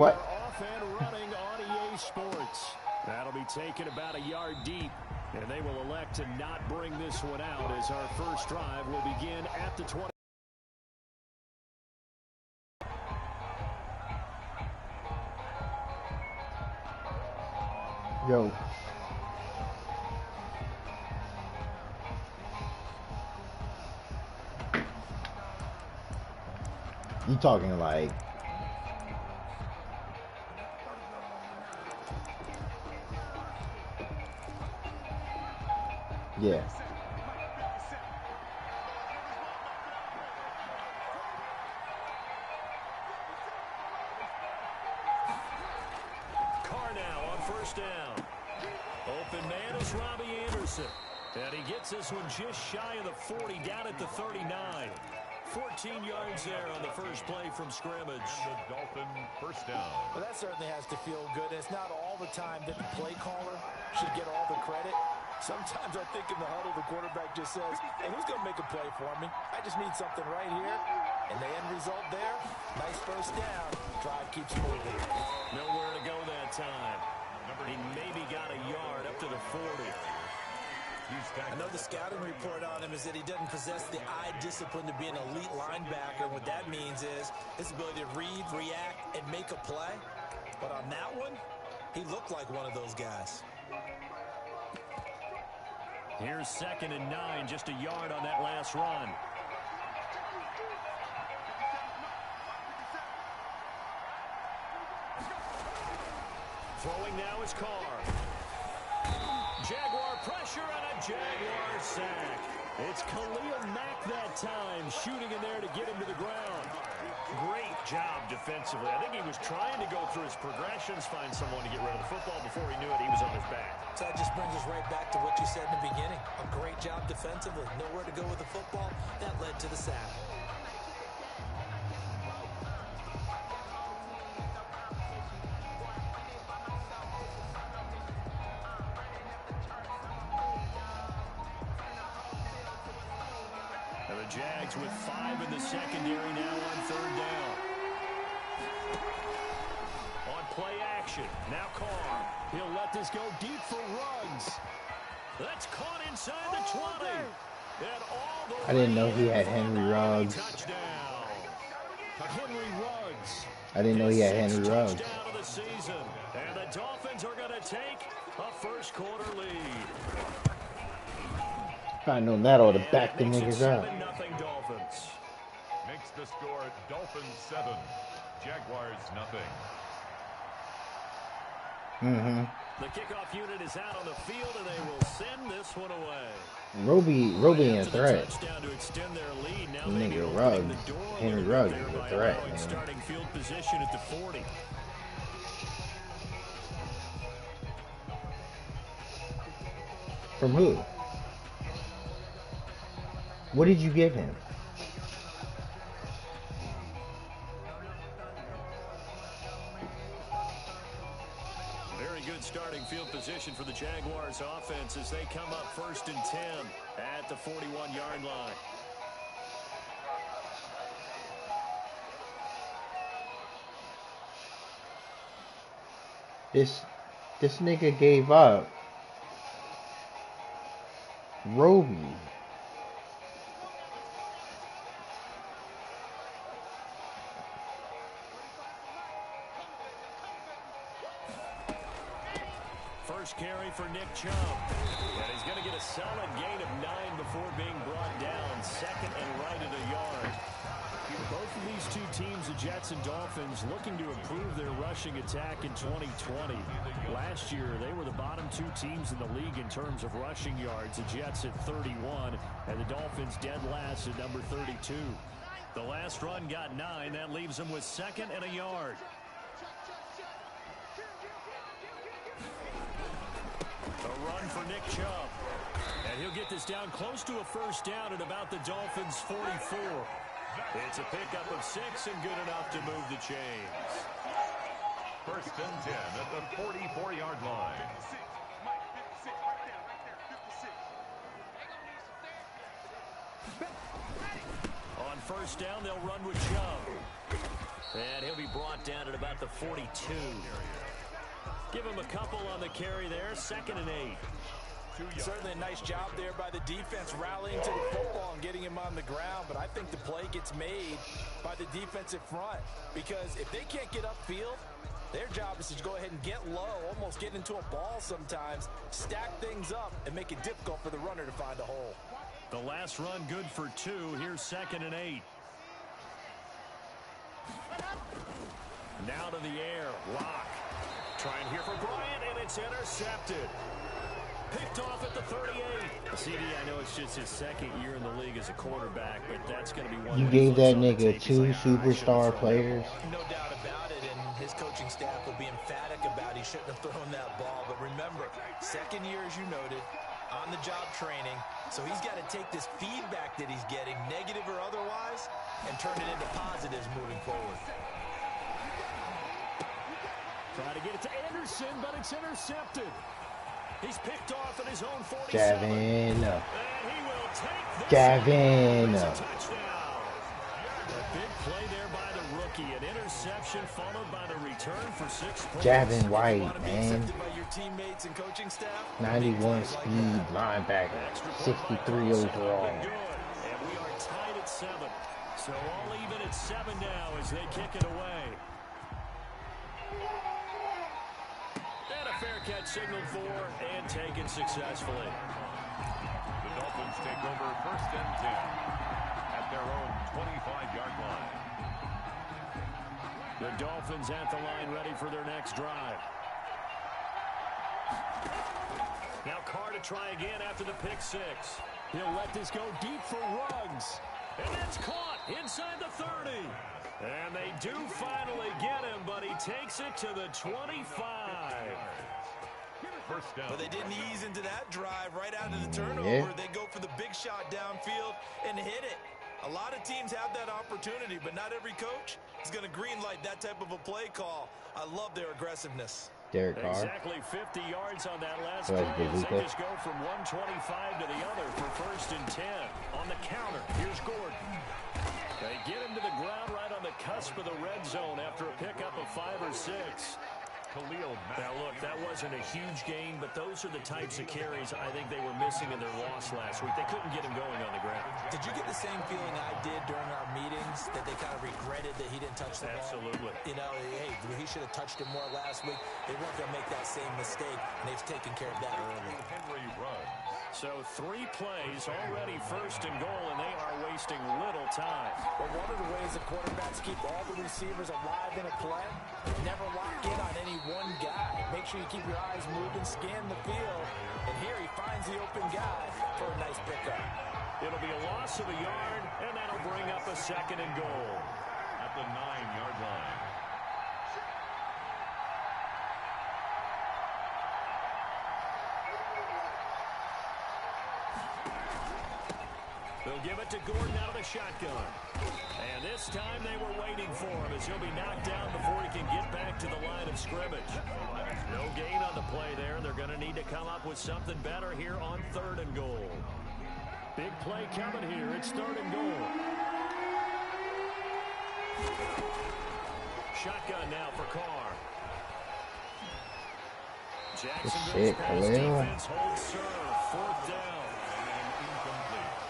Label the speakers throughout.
Speaker 1: What?
Speaker 2: Off and running on EA Sports. That'll be taken about a yard deep, and they will elect to not bring this one out as our first drive will begin at the 20.
Speaker 1: Yo. You talking like yeah.
Speaker 2: Carr now on first down. Open man is Robbie Anderson. And he gets this one just shy of the 40, down at the 39. 14 yards there on the first play from scrimmage.
Speaker 3: The Dolphin first down.
Speaker 4: Well, that certainly has to feel good. It's not all the time that the play caller should get all the credit. Sometimes I think in the huddle, the quarterback just says, hey, who's going to make a play for me? I just need something right here. And the end result there, nice first down. Drive keeps moving.
Speaker 2: Nowhere to go that time. He maybe got a yard up to the 40.
Speaker 4: I know the scouting report on him is that he doesn't possess the eye discipline to be an elite linebacker. And what that means is his ability to read, react, and make a play. But on that one, he looked like one of those guys.
Speaker 2: Here's 2nd and 9, just a yard on that last run. Throwing now is Carr. Jaguar pressure and a Jaguar sack. It's Khalil Mack that time, shooting in there to get him to the ground. Great job defensively. I think he was trying to go through his progressions, find someone to get rid of the football. Before he knew it, he was on his back.
Speaker 4: So that just brings us right back to what you said in the beginning. A great job defensively. Nowhere to go with the football. That led to the sack.
Speaker 2: And the Jags with 5 in the secondary now on 3rd down. On play action. Now Carr. He'll let this go deep for Ruggs. That's caught inside the 20. And all the
Speaker 1: I didn't know he had Henry Ruggs.
Speaker 2: Touchdown. Henry Ruggs.
Speaker 1: I didn't know he had Henry Ruggs.
Speaker 2: Touchdown of the season. And the Dolphins are going to take a first quarter lead.
Speaker 1: If I known that, I would have backed the niggas up.
Speaker 2: 7-0 Dolphins.
Speaker 3: Makes the score Dolphins 7, Jaguars nothing.
Speaker 2: The kickoff unit is out on the field, and they will send this one away.
Speaker 1: Roby a threat.
Speaker 2: Touchdown to extend their lead. Now
Speaker 1: Nigga Ruggs, Henry Ruggs is a threat, man.
Speaker 2: Starting field position at the 40.
Speaker 1: From who? What did you give him?
Speaker 2: Very good starting field position for the Jaguars offense as they come up 1st and 10 at the 41-yard line.
Speaker 1: This nigga gave up Roby.
Speaker 2: First carry for Nick Chubb. And he's going to get a solid gain of 9 before being brought down. 2nd and right at a yard. Both of these two teams, the Jets and Dolphins, looking to improve their rushing attack in 2020. Last year, they were the bottom 2 teams in the league in terms of rushing yards. The Jets at 31, and the Dolphins dead last at number 32. The last run got 9. That leaves them with 2nd and a yard. A run for Nick Chubb. And he'll get this down close to a first down at about the Dolphins' 44. It's a pickup of 6 and good enough to move the chains.
Speaker 3: 1st and 10 at the 44-yard line.
Speaker 2: On first down, they'll run with Chubb. And he'll be brought down at about the 42. Give him a couple on the carry there. 2nd and 8.
Speaker 4: Certainly a nice job there by the defense rallying to the football and getting him on the ground. But I think the play gets made by the defensive front. Because if they can't get upfield, their job is to go ahead and get low, almost get into a ball sometimes, stack things up, and make it difficult for the runner to find a hole.
Speaker 2: The last run good for 2. Here's 2nd and 8. Now to the air. Lock. Trying here for Bryant, and it's intercepted. Picked off at the 38. CD, I know it's just his 2nd year in the league as a quarterback, but that's going to be one.
Speaker 1: You gave that nigga 2 superstar players.
Speaker 4: No doubt about it, and his coaching staff will be emphatic about he shouldn't have thrown that ball. But remember, 2nd year, as you noted, on-the-job training. So he's got to take this feedback that he's getting, negative or otherwise, and turn it into positives moving forward.
Speaker 2: Try to get it to Anderson, but it's intercepted. He's picked off at his own 47.
Speaker 1: Gavin.
Speaker 2: And he will take this.
Speaker 1: Gavin.
Speaker 2: A touchdown. A big play there by the rookie. An interception followed by the return for 6 points.
Speaker 1: Gavin White, man.
Speaker 4: By your teammates and coaching staff.
Speaker 1: 91 speed linebacker. 63 overall.
Speaker 2: And we are tied at 7. So all even at 7 now as they kick it away. Fair catch signaled for and taken successfully.
Speaker 3: The Dolphins take over 1st and 10 at their own 25-yard line.
Speaker 2: The Dolphins at the line ready for their next drive. Now Carr to try again after the pick 6. He'll let this go deep for Ruggs. And that's caught inside the 30. And they do finally get him, but he takes it to the 25.
Speaker 3: First down.
Speaker 4: But they didn't ease into that drive right out of the turnover.
Speaker 1: Yeah.
Speaker 4: They go for the big shot downfield and hit it. A lot of teams have that opportunity, but not every coach is going to greenlight that type of a play call. I love their aggressiveness.
Speaker 1: Derek Carr.
Speaker 2: Exactly 50 yards on that last
Speaker 1: So
Speaker 2: play.
Speaker 1: that's
Speaker 2: They just go from 125 to the other for 1st and 10. On the counter, here's Gordon. They get him to the ground right on the cusp of the red zone after a pickup of 5 or 6. Now, look, that wasn't a huge gain, but those are the types of carries I think they were missing in their loss last week. They couldn't get him going on the ground.
Speaker 4: Did you get the same feeling I did during our meetings, that they kind of regretted that he didn't touch the ball?
Speaker 2: Absolutely.
Speaker 4: You know, hey, he should have touched it more last week. They weren't going to make that same mistake, and they've taken care of that early.
Speaker 3: Henry runs.
Speaker 2: So 3 plays already 1st and goal, and they are wasting little time.
Speaker 4: Well, one of the ways the quarterbacks keep all the receivers alive in a play, never lock in on any one guy. Make sure you keep your eyes moving, scan the field, and here he finds the open guy for a nice pickup.
Speaker 2: It'll be a loss of a yard, and that'll bring up a 2nd and goal.
Speaker 3: At the 9-yard line.
Speaker 2: They'll give it to Gordon out of the shotgun. And this time they were waiting for him as he'll be knocked down before he can get back to the line of scrimmage. No gain on the play there. They're going to need to come up with something better here on 3rd and goal. Big play coming here. It's 3rd and goal. Shotgun now for Carr. Jackson goes past defense, holds serve, 4th down.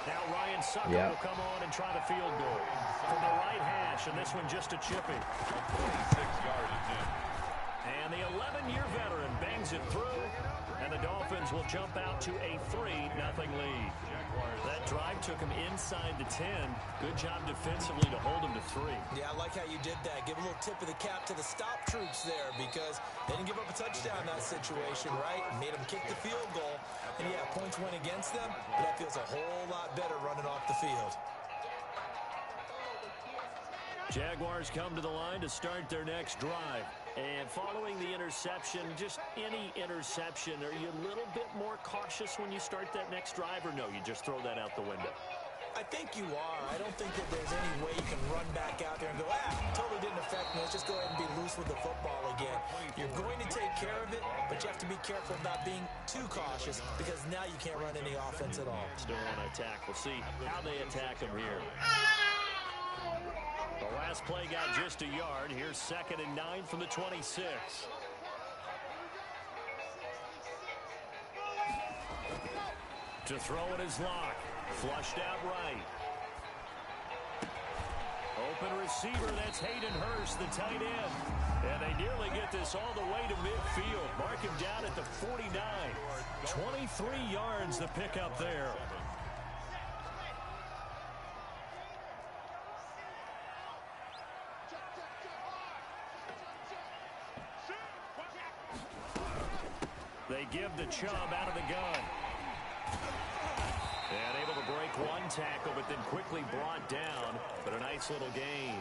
Speaker 2: Now Ryan Sucker will come on and try the field goal from the right hash, and this one just a chippy.
Speaker 3: 26-yard attempt.
Speaker 2: And the 11-year veteran bangs it through, and the Dolphins will jump out to a 3-0 lead. That drive took him inside the 10. Good job defensively to hold him to 3.
Speaker 4: Yeah, I like how you did that. Give a little tip of the cap to the stop troops there, because they didn't give up a touchdown in that situation, right? Made them kick the field goal. And yeah, points went against them, but that feels a whole lot better running off the field.
Speaker 2: Jaguars come to the line to start their next drive. And following the interception, just any interception, are you a little bit more cautious when you start that next drive, or no, you just throw that out the window?
Speaker 4: I think you are. I don't think that there's any way you can run back out there and go, totally didn't affect me. Let's just go ahead and be loose with the football again. You're going to take care of it, but you have to be careful about being too cautious, because now you can't run any offense at all.
Speaker 2: Still want to attack. We'll see how they attack him here. The Last play got just a yard. Here's 2nd and 9 from the 26. To throw it is Locke. Flushed out right. Open receiver, that's Hayden Hurst, the tight end. And they nearly get this all the way to midfield. Mark him down at the 49. 23 yards the pickup there. They give the Chubb out of the gun. And able to break one tackle, but then quickly brought down. But a nice little gain.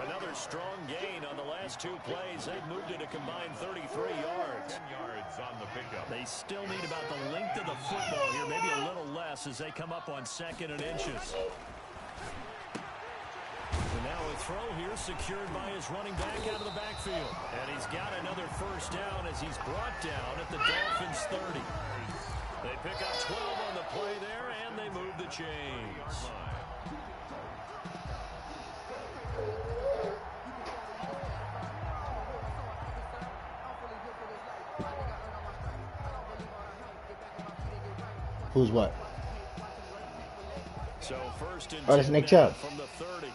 Speaker 2: Another strong gain on the last 2 plays. They've moved it a combined 33 yards.
Speaker 3: 10 yards on the pickup.
Speaker 2: They still need about the length of the football here, maybe a little less as they come up on 2nd and inches. And now a throw here secured by his running back out of the backfield. And he's got another first down as he's brought down at the Dolphins' 30. They pick up 12 on the play there, and they move the chains.
Speaker 1: Who's what?
Speaker 2: So 1st and 10
Speaker 1: Oh, that's Nick Chubb.
Speaker 2: from the 30.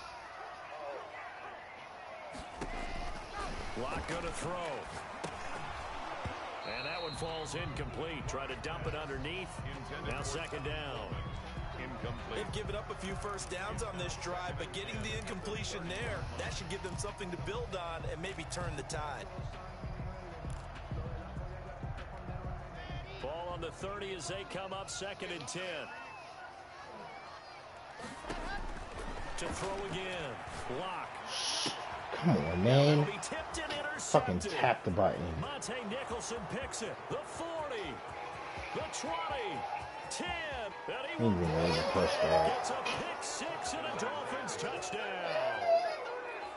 Speaker 2: Locke going to throw. And that one falls incomplete. Try to dump it underneath. Now 2nd down.
Speaker 4: They've given up a few first downs on this drive, but getting the incompletion there, that should give them something to build on and maybe turn the tide.
Speaker 2: Ball on the 30 as they come up 2nd and 10. To throw again. Locke.
Speaker 1: Come on, man.
Speaker 2: Be tipped and
Speaker 1: Fucking
Speaker 2: intercepted.
Speaker 1: tap the button.
Speaker 2: Monte Nicholson picks it. The 40. The 20. 10. And he
Speaker 1: He didn't really push that.
Speaker 2: gets a pick 6 and a Dolphins touchdown.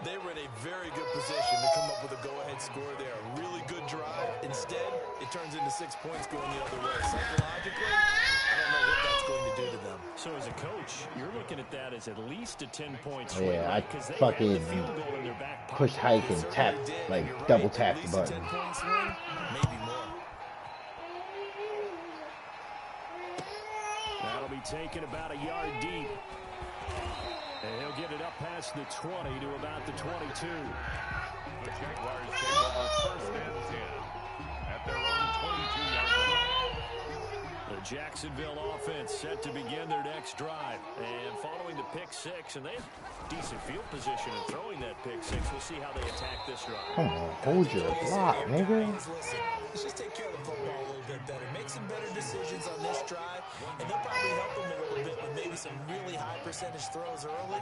Speaker 4: They were in a very good position to come up with a go-ahead score there. A really good drive. Instead, it turns into 6 points going the other way. Psychologically, I don't know what that's going to do to them.
Speaker 2: So as a coach, you're looking at that as at least a 10-point swing.
Speaker 1: Yeah, I
Speaker 2: because they
Speaker 1: fucking
Speaker 2: have the field goal in their back pocket.
Speaker 1: pushed hike and tap, like double tap the button.
Speaker 4: 10-point swing, maybe more.
Speaker 2: That'll be taken about a yard deep. And he'll get it up past the 20 to about the 22.
Speaker 3: The Jaguars take over 1st and 10 at their own 22-yard line.
Speaker 2: The Jacksonville offense set to begin their next drive. And following the pick 6, and they have decent field position in throwing that pick 6. We'll see how they attack this drive.
Speaker 1: Come on, hold your block, nigga.
Speaker 4: Listen, let's just take care of the football a little bit better. Make some better decisions on this drive, and they'll probably help them a little bit with maybe some really high percentage throws early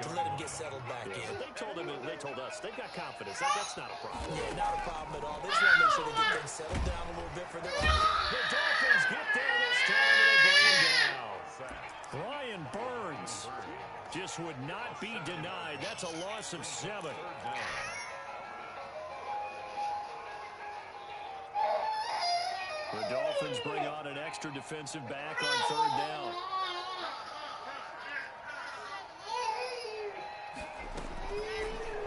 Speaker 4: to let them get settled back in.
Speaker 2: They told us they've got confidence. That's not a problem.
Speaker 4: Yeah, not a problem at all. They just want to make sure they get things settled down a little bit for their offense.
Speaker 2: The Dolphins get there this time, and they bring him down. Brian Burns just would not be denied. That's a loss of 7. The Dolphins bring on an extra defensive back on 3rd down.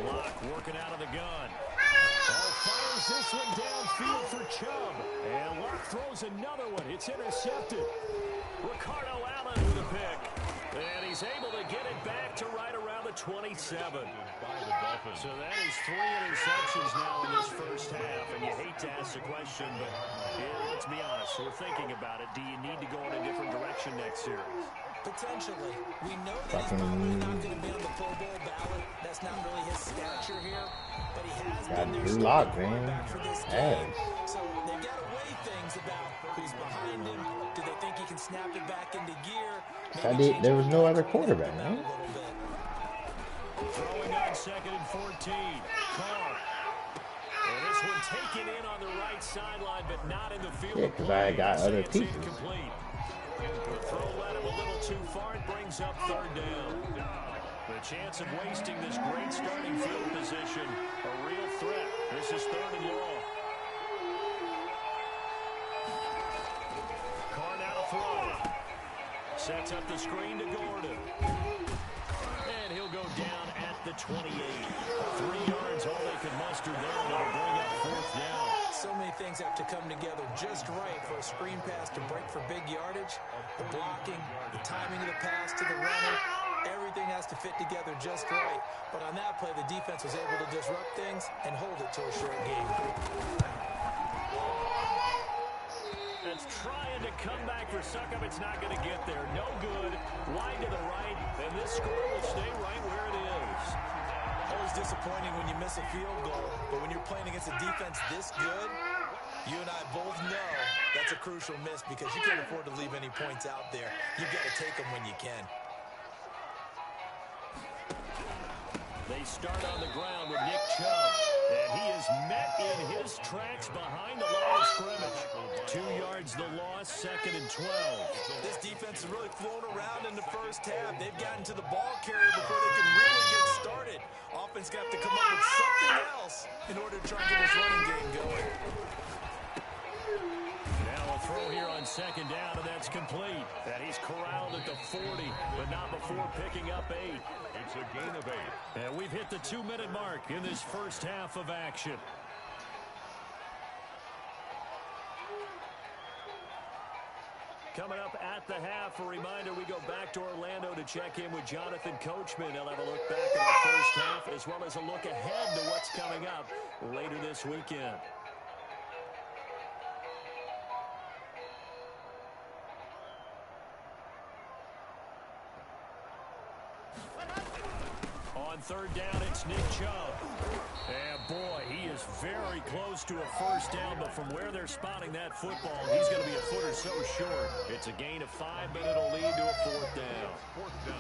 Speaker 2: Locke working out of the gun. Fires this one downfield for Chubb. And Locke throws another one. It's intercepted. Ricardo Allen with a pick. And he's able to get it back to right around the 27. So that is 3 interceptions now in this first half. And you hate to ask the question, but let's be honest. We're thinking about it. Do you need to go in a different direction next series?
Speaker 4: Potentially. We know that he's probably not going to be on the Pro Bowl ballot. That's not really his stature here. But he has been their starting quarterback for this game. So they've got to weigh things about who's behind him. Do they think he can snap it back into gear?
Speaker 1: There was no other quarterback, man.
Speaker 2: Throwing on 2nd and 14. Carr. And this one taken in on the right sideline, but not in the field.
Speaker 1: Yeah, because I got other pieces.
Speaker 2: Incomplete. The throw led him a little too far. It brings up 3rd down. The chance of wasting this great starting field position, a real threat. This is 3rd and long. Carr now to throw. Sets up the screen to Gordon. And he'll go down at the 28. 3 yards, all they could muster there, and it'll bring up 4th down.
Speaker 4: So many things have to come together just right for a screen pass to break for big yardage. The blocking, the timing of the pass to the runner, everything has to fit together just right. But on that play, the defense was able to disrupt things and hold it to a short game.
Speaker 2: It's trying to come back for Succop. It's not going to get there. No good. Wide to the right, and this score will stay right where it is.
Speaker 4: Always disappointing when you miss a field goal, but when you're playing against a defense this good, you and I both know that's a crucial miss because you can't afford to leave any points out there. You've got to take them when you can.
Speaker 2: They start on the ground with Nick Chubb, and he is met in his tracks behind the line of scrimmage. 2 yards the loss, 2nd and 12.
Speaker 4: This defense is really flown around in the first half. They've gotten to the ball carrier before they can really get started. Offense got to come up with something else in order to try and get this running game going.
Speaker 2: Now a throw here on 2nd down, and that's complete. And he's corralled at the 40, but not before picking up 8.
Speaker 3: It's a gain of 8.
Speaker 2: And we've hit the 2-minute mark in this first half of action. Coming up at the half, a reminder, we go back to Orlando to check in with Jonathan Coachman. He'll have a look back at the first half as well as a look ahead to what's coming up later this weekend. On 3rd down, it's Nick Chubb. And boy, he is very close to a first down, but from where they're spotting that football, he's going to be a foot or so short. It's a gain of 5, but it'll lead to a 4th down.
Speaker 3: 4th down.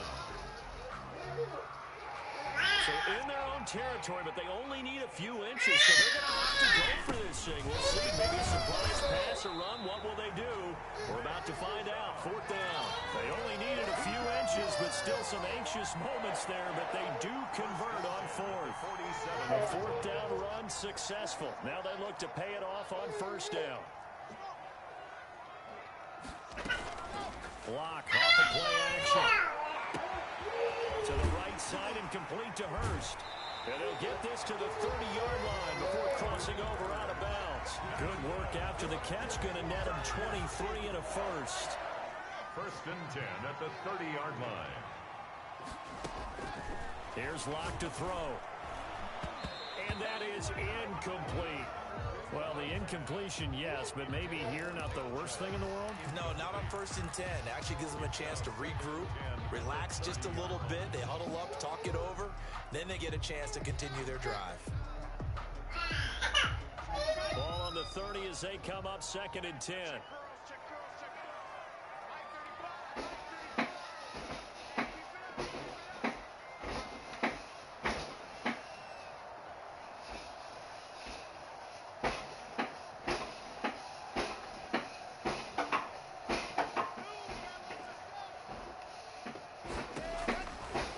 Speaker 2: So in their own territory, but they only need a few inches, so they're going to have to go for this thing. We'll see. Maybe a surprise pass or run. What will they do? We're about to find out. 4th down. They only needed a few inches, but still some anxious moments there, but they do convert on 4th. A 4th down run successful. Now they look to pay it off on 1st down. Block off the play action. To the right side and complete to Hurst. And he'll get this to the 30-yard line before crossing over out of bounds. Good work after the catch. Going to net him 23 and a first.
Speaker 3: 1st and 10 at the 30-yard line.
Speaker 2: Here's Locke to throw. And that is incomplete. Well, the incompletion, yes, but maybe here not the worst thing in the world?
Speaker 4: No, not on 1st and 10. Actually gives them a chance to regroup, relax just a little bit. They huddle up, talk it over. Then they get a chance to continue their drive.
Speaker 2: Ball on the 30 as they come up 2nd and 10.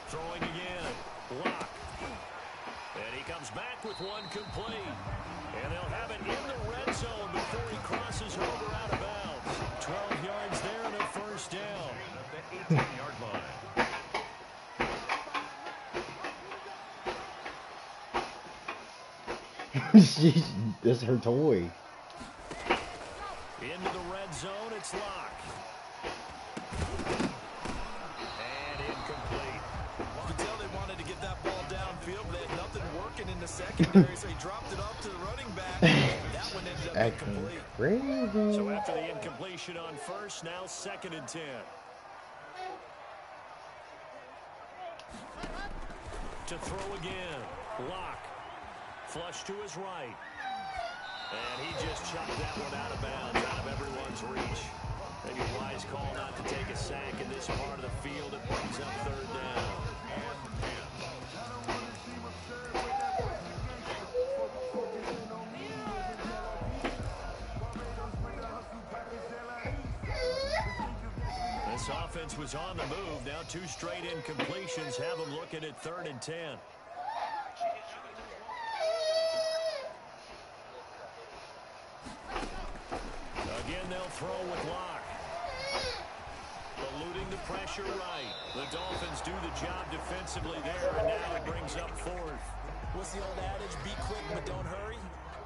Speaker 2: Throwing again. Block. And he comes back with one complete. And they'll have it in the red zone before he crosses over out of bounds. 12 yards there and a 1st down.
Speaker 3: At the 18-yard line.
Speaker 1: That's her toy.
Speaker 2: Into the red zone, it's Locke. And incomplete.
Speaker 4: You could tell they wanted to get that ball downfield, but they had nothing working in the secondary, so he dropped it off to the running back. That one ended up incomplete.
Speaker 1: Crazy.
Speaker 2: So after the incompletion on 1st, now 2nd and 10. To throw again. Locke. Flush to his right. And he just chucked that one out of bounds, out of everyone's reach. Maybe a wise call not to take a sack in this part of the field. It brings up 3rd down. This offense was on the move. Now 2 straight incompletions have them looking at 3rd and 10. Again, they'll throw with Locke. Eluding the pressure right. The Dolphins do the job defensively there, and now it brings up fourth.
Speaker 4: What's the old adage? Be quick, but don't hurry.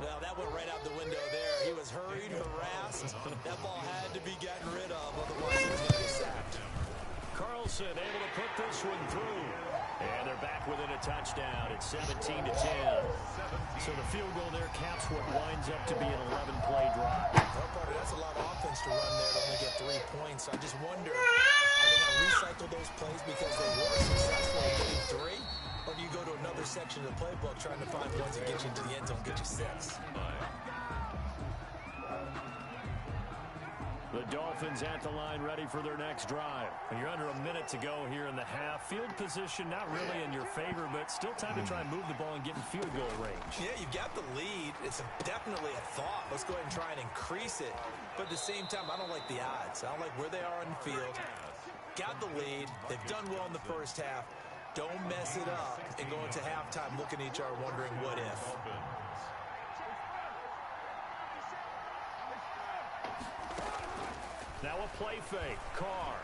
Speaker 4: Well, that went right out the window there. He was hurried, harassed. That ball had to be gotten rid of, otherwise he was going to get sacked.
Speaker 2: Carlson able to put this one through. And they're back within a touchdown. It's 17-10. So the field goal there caps what winds up to be an 11-play drive.
Speaker 4: That's a lot of offense to run there to only get 3 points. I just wonder, are they going to recycle those plays because they were successful in getting 3? Or do you go to another section of the playbook trying to find ones that get you into the end zone, get you 6?
Speaker 2: The Dolphins at the line ready for their next drive. And you're under a minute to go here in the half. Field position not really in your favor, but still time to try and move the ball and get in field goal range.
Speaker 4: Yeah, you've got the lead. It's definitely a thought. Let's go ahead and try and increase it. But at the same time, I don't like the odds. I don't like where they are on the field. Got the lead. They've done well in the first half. Don't mess it up and go into halftime looking at each other wondering what if.
Speaker 2: Now a play fake. Carr.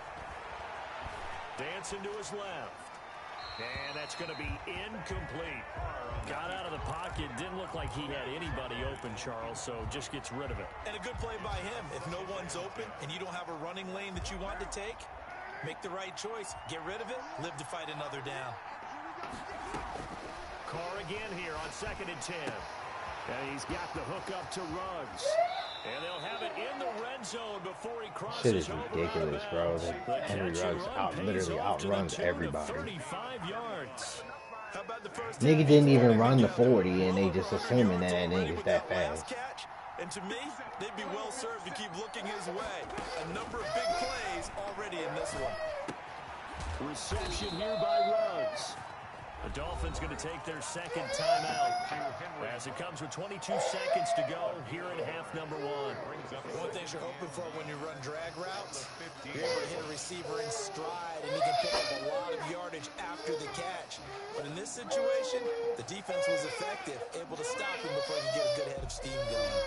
Speaker 2: Dancing to his left. And that's going to be incomplete. Got out of the pocket. Didn't look like he had anybody open, Charles, so just gets rid of it.
Speaker 4: And a good play by him. If no one's open and you don't have a running lane that you want to take, make the right choice. Get rid of it. Live to fight another down.
Speaker 2: Carr again here on 2nd and 10. And he's got the hook up to Ruggs. And they'll have it in the red zone before he crosses
Speaker 1: Shit is
Speaker 2: over
Speaker 1: ridiculous, bro. Henry Ruggs literally outruns everybody.
Speaker 2: 35 yards.
Speaker 4: How about the first
Speaker 1: Nigga didn't even run the 40, and they just assuming that nigga's that fast.
Speaker 4: And to me, they'd be well served to keep looking his way. A number of big plays already in this one.
Speaker 2: Reception here by Ruggs. The Dolphins going to take their second timeout as it comes with 22 seconds to go here in half number 1.
Speaker 4: One thing you're hoping for when you run drag routes, you're able to hit a receiver in stride and he can pick up a lot of yardage after the catch. But in this situation, the defense was effective, able to stop him before he could get a good head of steam going.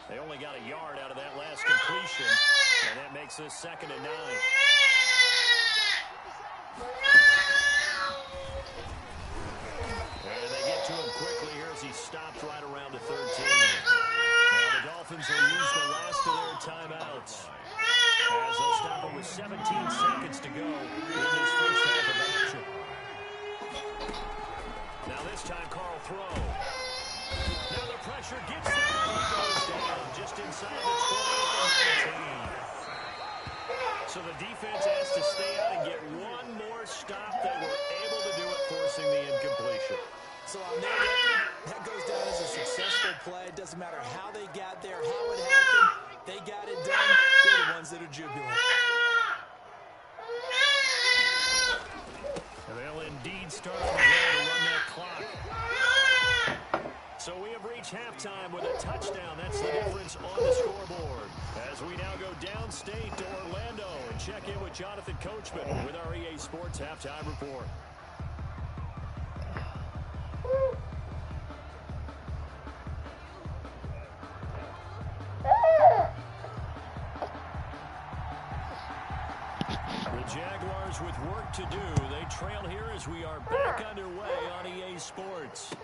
Speaker 2: They only got a yard out of that last completion, and that makes this 2nd and 9. And they get to him quickly here as he stopped right around the 13. Now the Dolphins will use the last of their timeouts as they'll stop him with 17 seconds to go in this first half of action. Now this time Carl throw. Now the pressure gets there. He goes down just inside the 20 at the 19. So the defense has to stay out and get one more stop. They were able to do it, forcing the incompletion.
Speaker 4: So on their record, that goes down as a successful play. It doesn't matter how they got there, how it happened. They got it done. They're the ones that are jubilant.
Speaker 2: And they'll indeed start on the ground to run that clock. So we have reached halftime with a touchdown. That's the difference on the scoreboard. As we now go downstate to Orlando and check in with Jonathan Coachman with our EA Sports Halftime Report. The Jaguars with work to do. They trail here as we are back underway on EA Sports.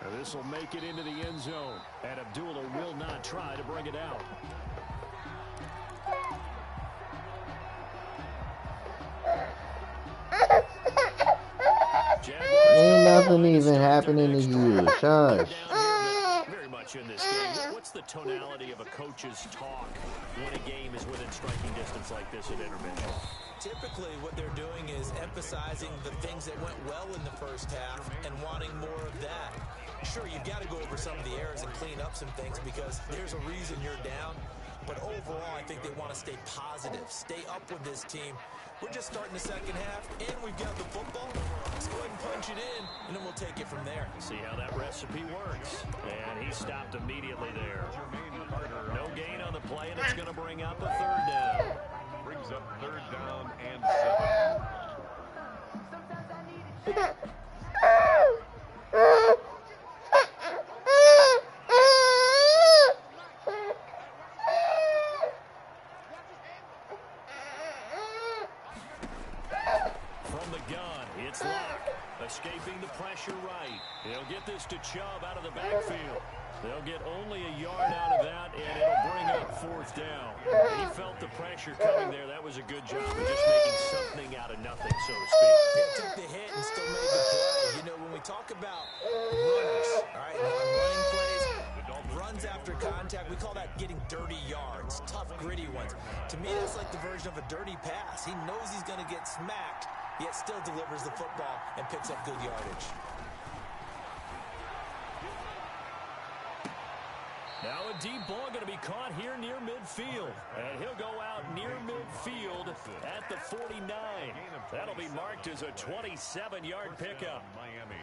Speaker 2: Now this will make it into the end zone, and Abdullah will not try to bring it out.
Speaker 1: Ain't nothing even happening to you. Shush.
Speaker 2: Very much in this game. What's the tonality of a coach's talk when a game is within striking distance like this at intermission?
Speaker 4: Typically, what they're doing is emphasizing the things that went well in the first half and wanting more of that. Sure, you've got to go over some of the errors and clean up some things because there's a reason you're down. But overall, I think they want to stay positive, stay up with this team. We're just starting the second half, and we've got the football. Let's go ahead and punch it in, and then we'll take it from there.
Speaker 2: See how that recipe works. And he stopped immediately there. No gain on the play, and it's going to bring up a third down.
Speaker 3: Brings up 3rd down and 7.
Speaker 2: from the gun. It's Locke, escaping the pressure right. He'll get this to Chubb out of the backfield. They'll get only a yard out of that, and it'll bring up 4th down. He felt the pressure coming there. That was a good job of just making something out of nothing, so to speak.
Speaker 4: He took the hit and still made the play. You know, when we talk about runners, all right, on running plays, runs after contact, we call that getting dirty yards, tough, gritty ones. To me, that's like the version of a dirty pass. He knows he's going to get smacked, yet still delivers the football and picks up good yardage.
Speaker 2: Now a deep ball going to be caught here near midfield. And he'll go out near midfield at the 49. That'll be marked as a 27-yard pickup.
Speaker 3: Miami.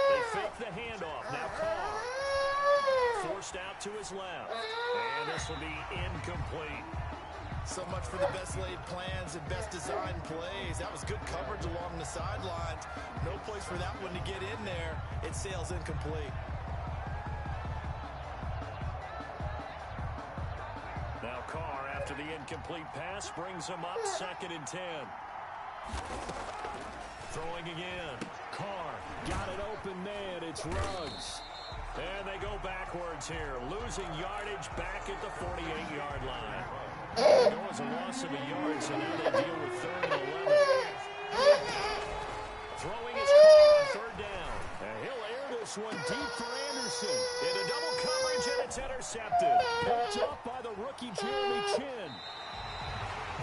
Speaker 2: They fake the handoff. Now Carr. Forced out to his left. And this will be incomplete.
Speaker 4: So much for the best laid plans and best designed plays. That was good coverage along the sidelines. No place for that one to get in there. It sails incomplete.
Speaker 2: Now Carr, after the incomplete pass, brings him up 2nd and 10. Throwing again. Carr got an open man. It's Ruggs. And they go backwards here, losing yardage back at the 48-yard line. It was a loss of a yard, so now they deal with 3rd and 11. Throwing his Carr on 3rd down. And he'll air this one deep for Anderson. Into double coverage, and it's intercepted. Picked up by the rookie Jeremy Chin.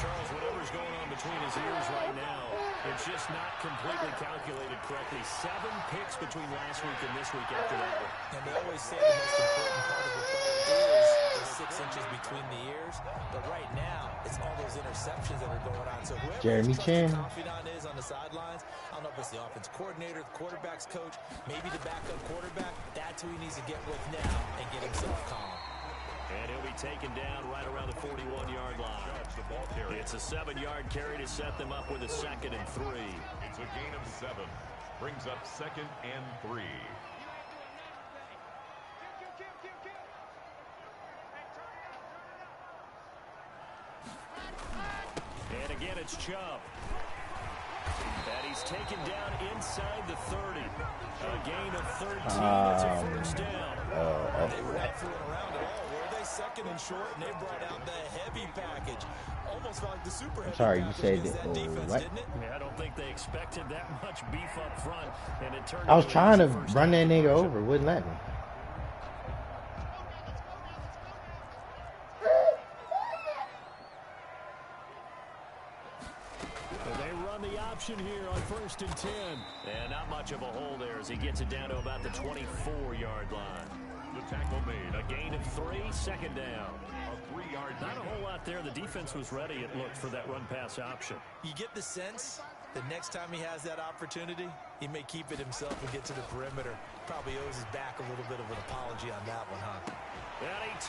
Speaker 2: Charles, whatever's going on between his ears right now, it's just not completely calculated correctly. 7 picks between last week and this week after that one.
Speaker 4: And they always say the most important part of a player is the 6 inches between the ears. But right now, it's all those interceptions that are going on. So whoever
Speaker 1: Jeremy Chin
Speaker 4: confidant is on the sidelines, I don't know if it's the offense coordinator, the quarterback's coach, maybe the backup quarterback. That's who he needs to get with now and get himself calm.
Speaker 2: And he'll be taken down right around the 41-yard line. It's a 7-yard carry to set them up with a 2nd and 3.
Speaker 3: It's a gain of 7. Brings up 2nd and 3.
Speaker 2: And again, it's Chubb. And he's taken down inside the 30. A gain of 13. That's a 1st down.
Speaker 4: They were not fooling around at all, were they? 2nd and short, and they brought out the heavy package. Almost felt like the super heavy
Speaker 1: Sorry, you
Speaker 4: package
Speaker 1: said
Speaker 4: against that defense,
Speaker 1: what?
Speaker 4: didn't it?
Speaker 2: Yeah, I don't think they expected that much beef up front. And it turned
Speaker 1: I was
Speaker 2: into
Speaker 1: trying to
Speaker 2: an easy first
Speaker 1: run that
Speaker 2: down
Speaker 1: nigga
Speaker 2: conversion.
Speaker 1: over, wouldn't let me.
Speaker 2: They run the option here on 1st and 10. And not much of a hole there as he gets it down to about the 24-yard line.
Speaker 3: The tackle made.
Speaker 2: A gain of 3, 2nd down.
Speaker 3: A 3-yard
Speaker 2: Not a whole lot there. The defense was ready, it looked, for that run-pass option.
Speaker 4: You get the sense the next time he has that opportunity, he may keep it himself and get to the perimeter. Probably owes his back a little bit of an apology on that one, huh?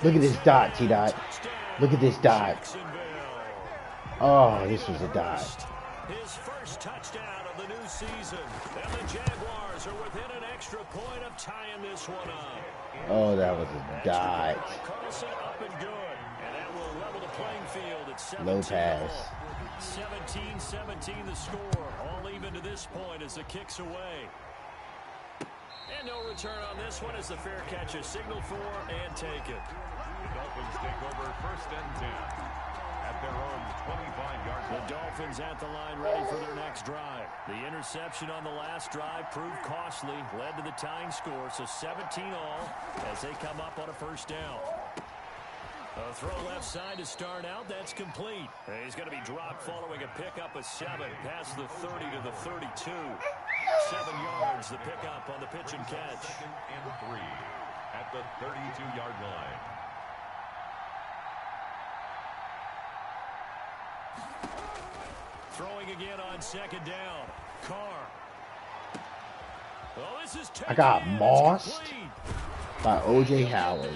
Speaker 1: Look at this dot, T-Dot. Look at this dot. Oh, this was a dot.
Speaker 2: His first touchdown of the new season. And the Jaguars are within an extra point of tying this one up.
Speaker 1: Oh, that was a dot.
Speaker 2: Carlson up and good. And that will level the playing field at 17.
Speaker 1: Low pass.
Speaker 2: 17-17 the score. All even to this point as the kick's away. And no return on this one as the fair catch is signaled for and taken.
Speaker 3: The Dolphins take over 1st and 10 at their own 25-yard line.
Speaker 2: The Dolphins at the line ready for their next drive. The interception on the last drive proved costly, led to the tying score, so 17 all as they come up on a 1st down. A throw left side to start out. That's complete. He's going to be dropped following a pickup of 7 past the 30 to the 32. 7 yards, the pickup on the pitch and catch.
Speaker 3: 2nd and 3 at the 32-yard line.
Speaker 2: Throwing again on 2nd down. Carr. Oh, this is
Speaker 1: I got mossed by O.J. Howard.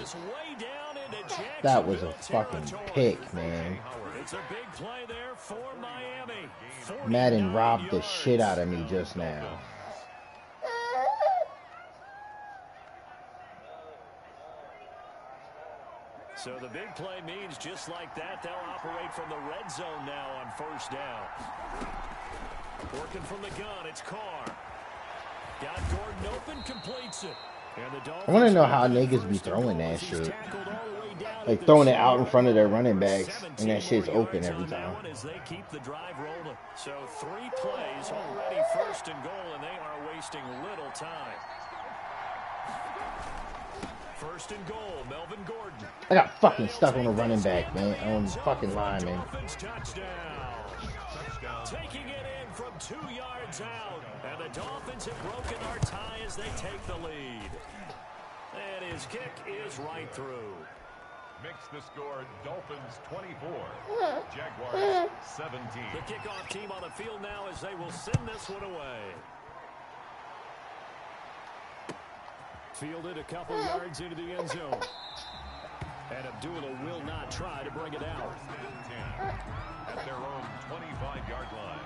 Speaker 1: That was a fucking pick, man.
Speaker 2: It's a big play there for Miami.
Speaker 1: Madden robbed the shit out of me just now.
Speaker 2: So the big play means just like that, they'll operate from the red zone now on first down. Working from the gun, it's Carr. Got Gordon open, completes it.
Speaker 1: I want to know how niggas be throwing that shit. Like throwing it out in front of their running backs, and that shit's open every time.
Speaker 2: As they keep the drive rolling. So 3 plays already first and goal, and they are wasting little time. First and goal, Melvin Gordon.
Speaker 1: I got fucking stuck on the running back, man. On the fucking line, man.
Speaker 2: Taking it in from 2 yards out. And the Dolphins have broken our tie as they take the lead. And his kick is right through.
Speaker 3: Makes the score Dolphins 24, Jaguars 17.
Speaker 2: The kickoff team on the field now as they will send this one away. Fielded a couple yards into the end zone. And Abdullah will not try to bring it out.
Speaker 3: At their own 25-yard line.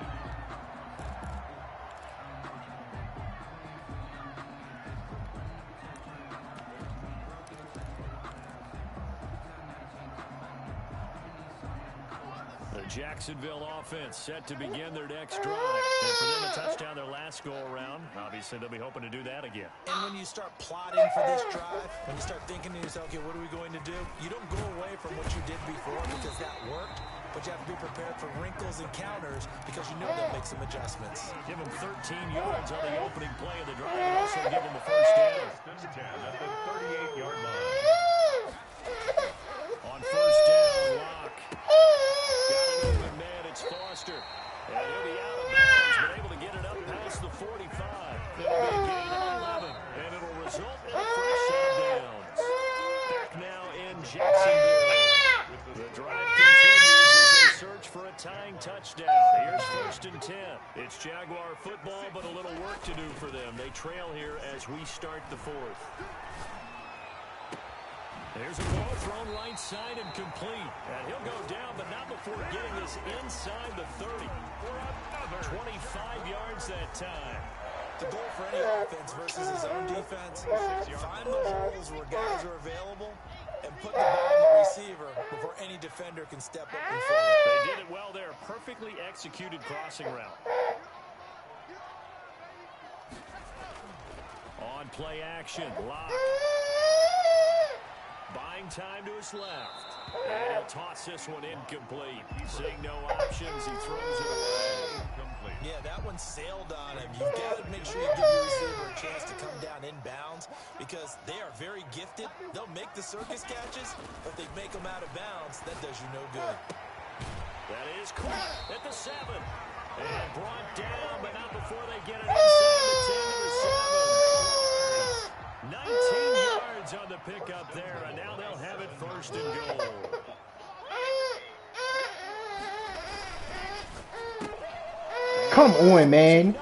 Speaker 2: The Jacksonville offense set to begin their next drive. And for them to touchdown their last go-around, obviously they'll be hoping to do that again.
Speaker 4: And when you start plotting for this drive, when you start thinking to yourself, okay, what are we going to do? You don't go away from what you did before because that worked, but you have to be prepared for wrinkles and counters because you know they'll make some adjustments.
Speaker 2: Give them 13 yards on the opening play of the drive and also give them a first down.
Speaker 3: At the 38-yard line.
Speaker 2: On first down, Locke. Got an open man, it's Foster. And he'll be out of bounds, but able to get it up past the 45. It'll be a gain of 11, and it'll result in a fresh set of downs. Back now in Jacksonville. The drive continues as they search for a tying touchdown. Here's first and 10. It's Jaguar football, but a little work to do for them. They trail here as we start the 4th. There's a ball thrown right side and complete. And he'll go down, but not before getting this inside the 30. For another 25 yards that time.
Speaker 4: The goal for any offense versus his own defense, find the holes where guys are available and put the ball on the receiver before any defender can step up and fill it.
Speaker 2: They did it well there. Perfectly executed crossing route. On play action, Locke. Buying time to his left. And he'll toss this one incomplete. Seeing no options, he throws it away.
Speaker 4: Yeah, that one sailed on him. You've got to make sure you give your receiver a chance to come down inbounds because they are very gifted. They'll make the circus catches, but if they make them out of bounds, that does you no good.
Speaker 2: That is caught at the 7. And brought down, but not before they get it inside the 10 to the 7. 19 yards on the pickup there, and now they'll have it first and goal.
Speaker 1: Come on, man.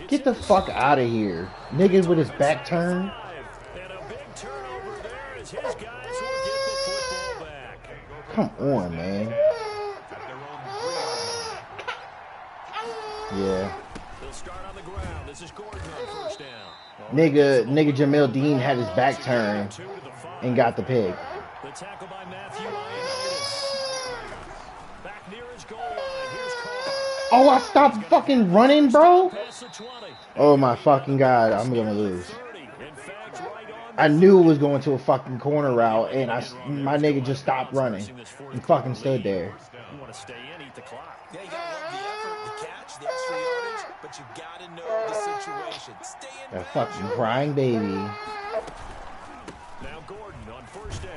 Speaker 1: Get the fuck out of here. Niggas with his back turned.
Speaker 2: And a big turnover there as his guys will get the football back.
Speaker 1: Come on, man. Yeah.
Speaker 2: They'll start on the ground. This is Gordon on first down.
Speaker 1: Nigga Jamil Dean had his back turned and got the pig.
Speaker 2: The tackle by Matthew Ioannidis. Back near his goal line. Here's Carr.
Speaker 1: Oh, I stopped fucking running, bro. Oh my fucking god, I'm gonna lose. I knew it was going to a fucking corner route, and my nigga just stopped running and fucking stood there.
Speaker 2: You want to stay in, eat the clock.
Speaker 4: Yeah, you gotta love the effort, the catch, the extra yardage, but you gotta know the situation. Stay in.
Speaker 1: That fucking crying baby.
Speaker 2: Now Gordon on first down.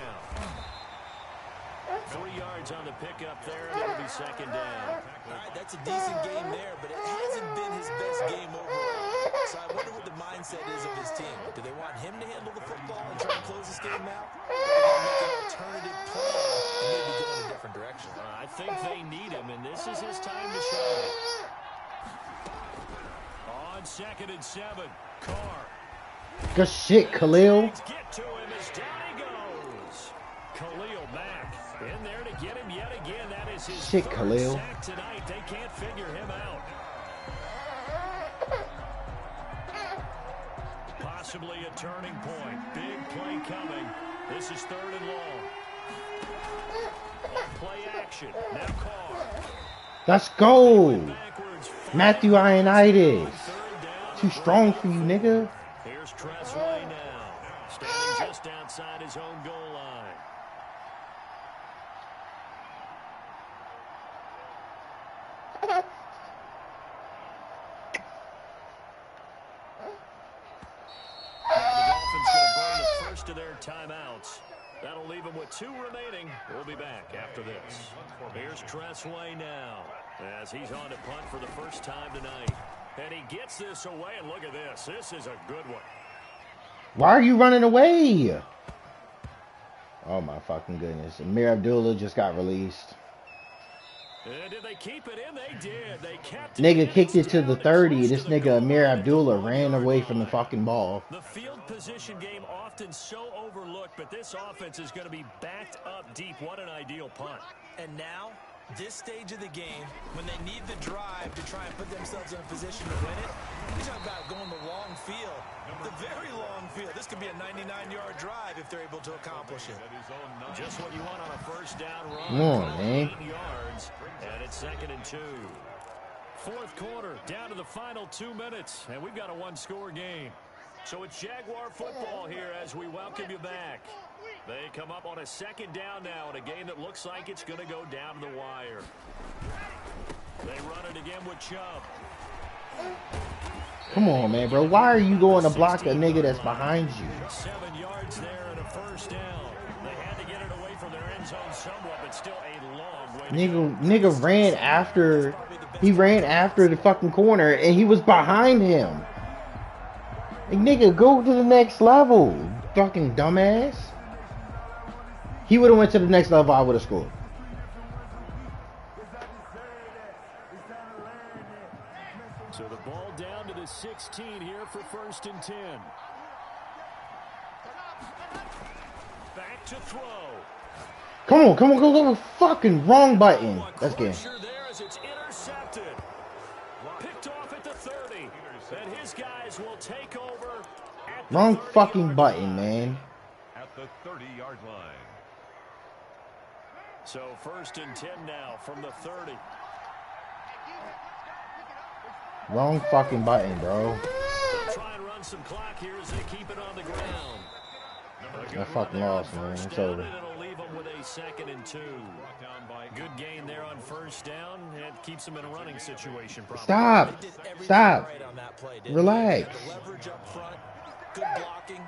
Speaker 2: 3 yards on the pickup there, and it'll be second down.
Speaker 4: All right, that's a decent game there, but it hasn't been his best game overall. So I wonder what the mindset is of his team. Do they want him to handle the football and try and close this game out? Or are they going to make an alternative plan and maybe go in a different direction?
Speaker 2: I think they need him, and this is his time to shine. On second and 7, Carr.
Speaker 1: Good shit, Khalil.
Speaker 2: Get to him as down he goes. Khalil Mack in there to get him yet again. That is his
Speaker 1: shit,
Speaker 2: third
Speaker 1: Khalil.
Speaker 2: sack tonight. They can't figure him out. Possibly a turning point. Big play coming. This is 3rd and long. Play action. Now Carr.
Speaker 1: Let's go. Matthew Ionitis. Too strong for you, nigga.
Speaker 2: Here's Tressway now. Standing just outside his own goal line. The Dolphins going to burn the first of their timeouts. That'll leave them with 2 remaining. We'll be back after this. Here's Tressway now as he's on to punt for the first time tonight. And he gets this away, and look at this. This is a good one.
Speaker 1: Why are you running away? Oh my fucking goodness. Amir Abdullah just got released.
Speaker 2: Did they keep it in? They did. They kept it.
Speaker 1: Nigga kicked it to the 30. This nigga Amir Abdullah ran away from the fucking ball.
Speaker 2: The field position game often so overlooked, but this offense is going to be backed up deep. What an ideal punt.
Speaker 4: And now, this stage of the game, when they need the drive to try and put themselves in a position to win it, you're talking about going the long field, the very long field. This could be a 99-yard drive if they're able to accomplish it.
Speaker 2: Just what you want on a first down run.
Speaker 1: Come on, man.
Speaker 2: 8 yards, and it's 2nd and 2. Fourth quarter, down to the final 2 minutes, and we've got a one-score game. So it's Jaguar football here as we welcome you back. They come up on a 2nd down now in a game that looks like it's going to go down to the wire. They run it again with Chubb.
Speaker 1: Come on, man, bro. Why are you going to block a nigga that's behind you?
Speaker 2: 7 yards there and a first down. They had to get it away from their end zone somewhat, but still a long way.
Speaker 1: Nigga ran after. He ran after the fucking corner, and he was behind him. Like, nigga, go to the next level, fucking dumbass. He would have went to the next level. I would have scored.
Speaker 2: So the ball down to the 16 here for 1st and 10. Back to throw.
Speaker 1: Come on, go. Fucking wrong button. Let's get him.
Speaker 2: There as it's intercepted. Picked off at the 30. And his guys will take over at the
Speaker 1: Wrong
Speaker 2: 30-yard
Speaker 1: fucking button,
Speaker 2: line.
Speaker 1: man.
Speaker 3: At the 30-yard line.
Speaker 2: So 1st and 10 now from the 30.
Speaker 1: Wrong fucking button, bro.
Speaker 2: They'll try and run some clock here as they keep it on the ground.
Speaker 1: I fucking lost, man. It's over.
Speaker 2: It'll leave them with a 2nd and 2. Good gain there on first down. It keeps them in a running situation. Probably.
Speaker 1: Stop. Stop.
Speaker 4: Right on that play,
Speaker 1: Relax.
Speaker 4: the leverage up front, good blocking,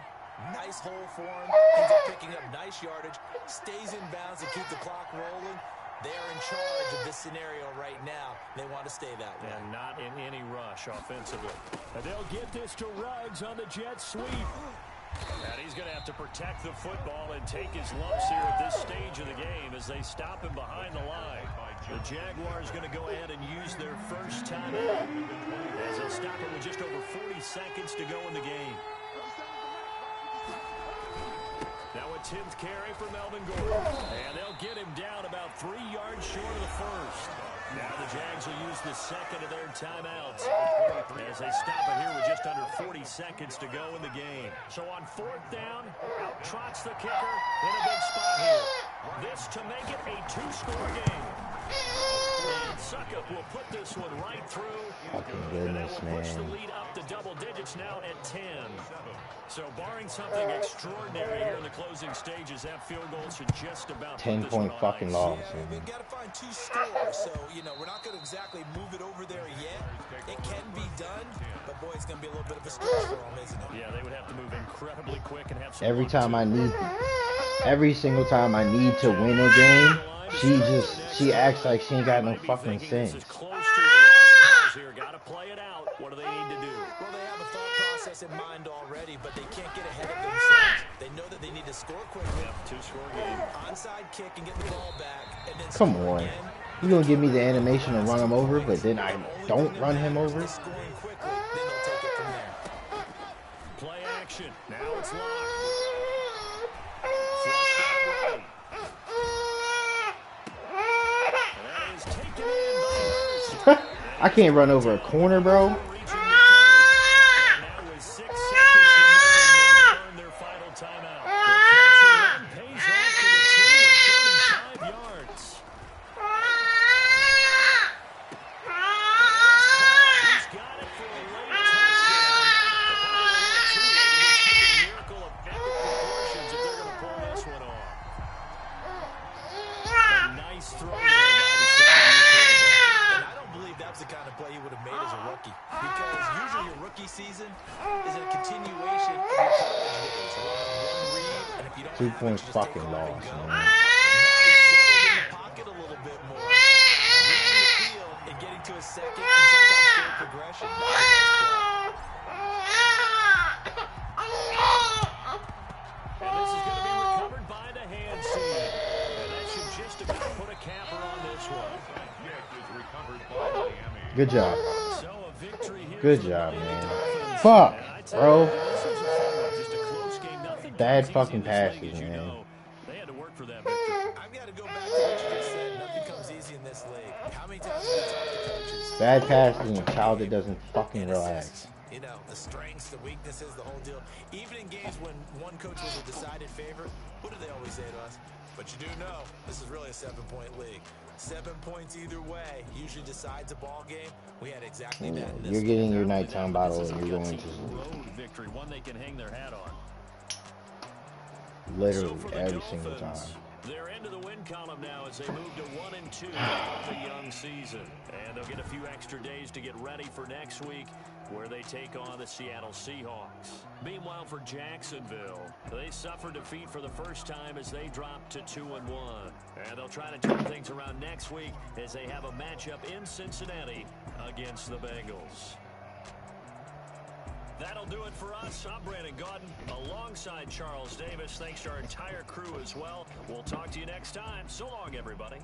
Speaker 4: nice hole for him. Ends up picking up nice yardage, stays in bounds to keep the clock rolling. They're in charge of this scenario right now. They want to stay that way.
Speaker 2: And not in any rush offensively. And they'll get this to Ruggs on the jet sweep. And he's going to have to protect the football and take his lumps here at this stage of the game as they stop him behind the line. The Jaguars going to go ahead and use their first timeout as they'll stop it with just over 40 seconds to go in the game. Now a 10th carry for Melvin Gordon. And they'll get him down about 3 yards short of the first. Now the Jags will use the second of their timeouts as they stop it here with just under 40 seconds to go in the game. So on 4th down, out trots the kicker in a big spot here. This to make it a 2-score game. And Suckup will put this one right through.
Speaker 1: Fucking goodness,
Speaker 2: and they will push the
Speaker 1: man.
Speaker 2: lead up to double digits now at 10. So barring something extraordinary here in the closing stages, that field goal should just about
Speaker 1: 10-point fucking loss.
Speaker 4: Yeah, we've got to find 2 scores, so, we're not going to exactly move it over there yet. It can be done, but, boy, it's going to be a little bit of a stretch for them, isn't it?
Speaker 2: Yeah, they would have to move incredibly quick and have some
Speaker 1: Every single time I need to win a game, she acts like she ain't got no fucking sense.
Speaker 2: Close to the lost cause here. Got to play it out. What do they need to do?
Speaker 4: Well, they have a thought process in mind already, but they can't get ahead of themselves. They know that they need to score quickly.
Speaker 2: Yep, 2-score game.
Speaker 4: Onside kick and get the ball back, and then
Speaker 1: Come
Speaker 4: score
Speaker 1: on.
Speaker 4: again.
Speaker 1: You gonna give me the animation to run him over, but then I don't run him over?
Speaker 4: Scoring quickly, then they'll take it from there.
Speaker 2: Play action. Now it's locked. Flush that way. That is taken in by Hurst.
Speaker 1: I can't run over a corner, bro.
Speaker 2: Reaching the 30. And now with 6 seconds remaining, they'll burn their final timeout. The catch and run pays off to the team.
Speaker 4: is a continuation of your college days. One read, and if you don't
Speaker 1: 2
Speaker 4: have it,
Speaker 1: points
Speaker 4: you just take
Speaker 1: fucking
Speaker 4: off and
Speaker 1: lost,
Speaker 4: go.
Speaker 1: man.
Speaker 4: Now he's settled in the pocket a little bit more. Reading the field and getting to a second and sometimes third progression. That was a nice play.
Speaker 2: And this is going to be recovered by the hand seam. And that should just about put a capper on this one.
Speaker 1: Good job.
Speaker 2: So a victory here.
Speaker 1: Good job, man. Fuck, bro. Bad fucking passes, man.
Speaker 2: They had to work for that victory.
Speaker 4: I've got to go back to what you just said. Nothing comes easy in this league. How many times have we talked to coaches?
Speaker 1: Bad passes and a child that doesn't fucking relax.
Speaker 4: You know, the strengths, the weaknesses, the whole deal. Even in games when one coach was a decided favorite, what do they always say to us? But you do know, this is really a 7-point league. 7 points either way usually decides a ball game. We had exactly that in this.
Speaker 1: You're getting your nighttime bottle and you're going to
Speaker 2: road victory, one they can hang their hat on.
Speaker 1: literally every single time.
Speaker 2: They're into the win column now as they move to 1-2 to start the young season. And they'll get a few extra days to get ready for next week, where they take on the Seattle Seahawks. Meanwhile, for Jacksonville, they suffered defeat for the first time as they dropped to 2-1. And they'll try to turn things around next week as they have a matchup in Cincinnati against the Bengals. That'll do it for us. I'm Brandon Gaudin alongside Charles Davis. Thanks to our entire crew as well. We'll talk to you next time. So long, everybody.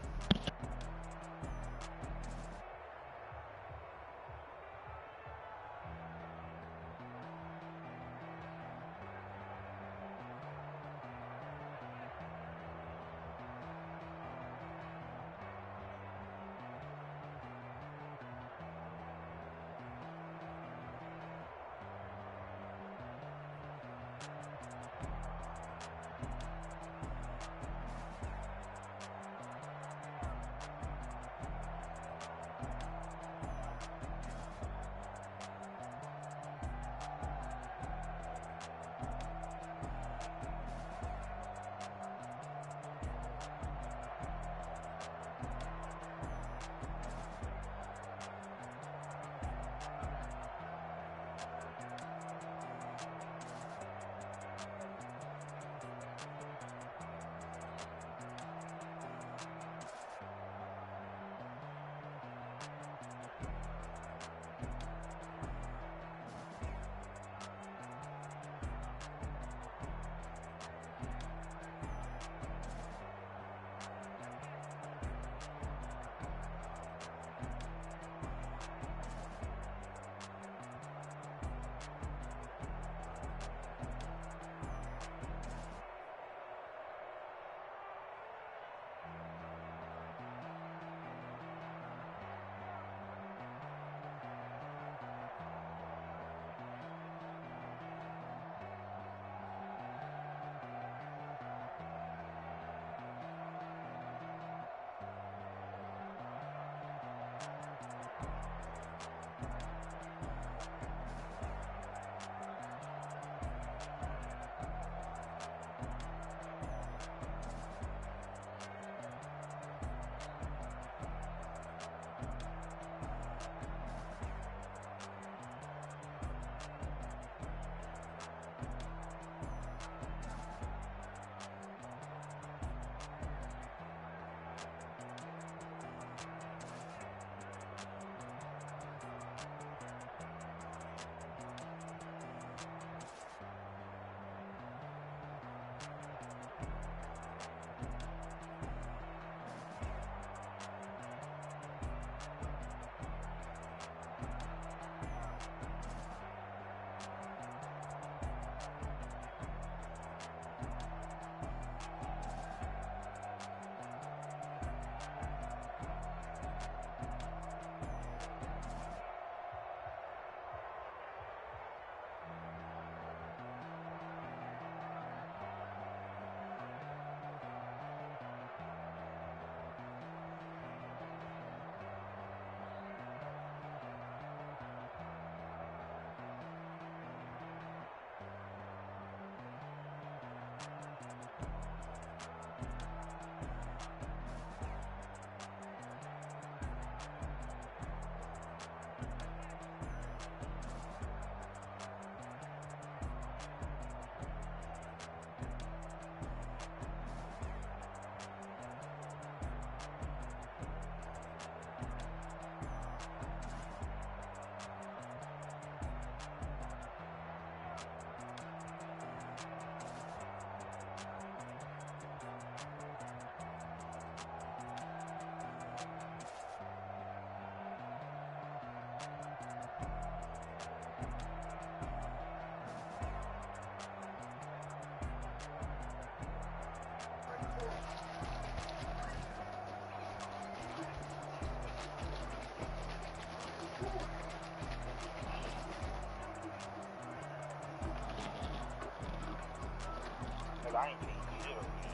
Speaker 1: because I ain't changed shit over here.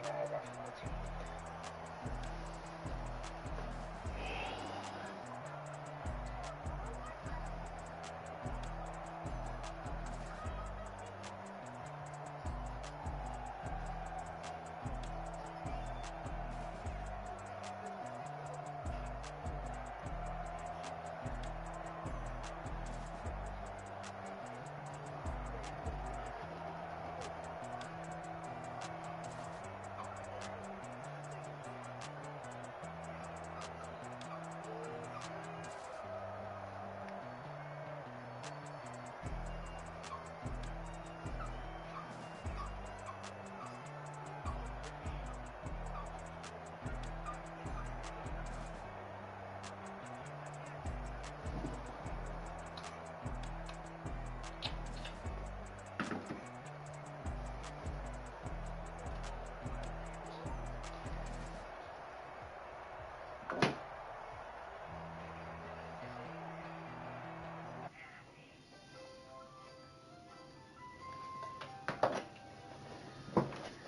Speaker 1: I got